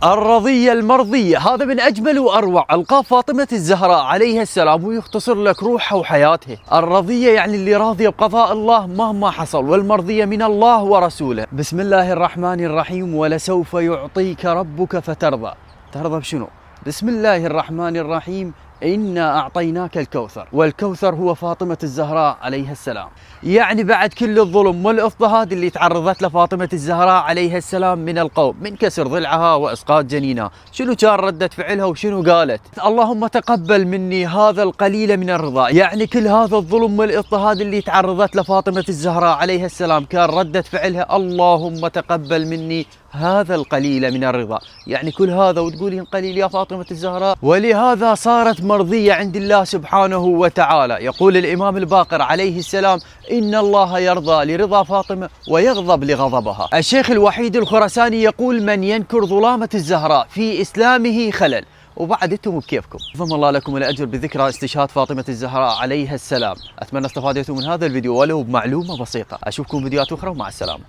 الرضية المرضية، هذا من أجمل وأروع ألقاب فاطمة الزهراء عليها السلام، ويختصر لك روحها وحياتها. الرضية يعني اللي راضية بقضاء الله مهما حصل، والمرضية من الله ورسوله. بسم الله الرحمن الرحيم. ولسوف يعطيك ربك فترضى. ترضى بشنو؟ بسم الله الرحمن الرحيم. إنا أعطيناك الكوثر، والكوثر هو فاطمة الزهراء عليها السلام. يعني بعد كل الظلم والاضطهاد اللي تعرضت له فاطمة الزهراء عليها السلام من القوم، من كسر ضلعها وإسقاط جنينها، شنو كان ردة فعلها وشنو قالت؟ اللهم تقبل مني هذا القليل من الرضا. يعني كل هذا الظلم والاضطهاد اللي تعرضت له فاطمة الزهراء عليها السلام كان ردة فعلها اللهم تقبل مني هذا القليل من الرضا. يعني كل هذا وتقولين قليل يا فاطمة الزهراء؟ ولهذا صارت مرضية عند الله سبحانه وتعالى. يقول الإمام الباقر عليه السلام: إن الله يرضى لرضا فاطمة ويغضب لغضبها. الشيخ الوحيد الخراساني يقول: من ينكر ظلامة الزهراء في إسلامه خلل. وبعد انتم بكيفكم. ضم الله لكم الأجر بذكرى استشهاد فاطمة الزهراء عليها السلام. أتمنى استفادتم من هذا الفيديو ولو بمعلومة بسيطة. أشوفكم فيديوهات أخرى ومع السلامة.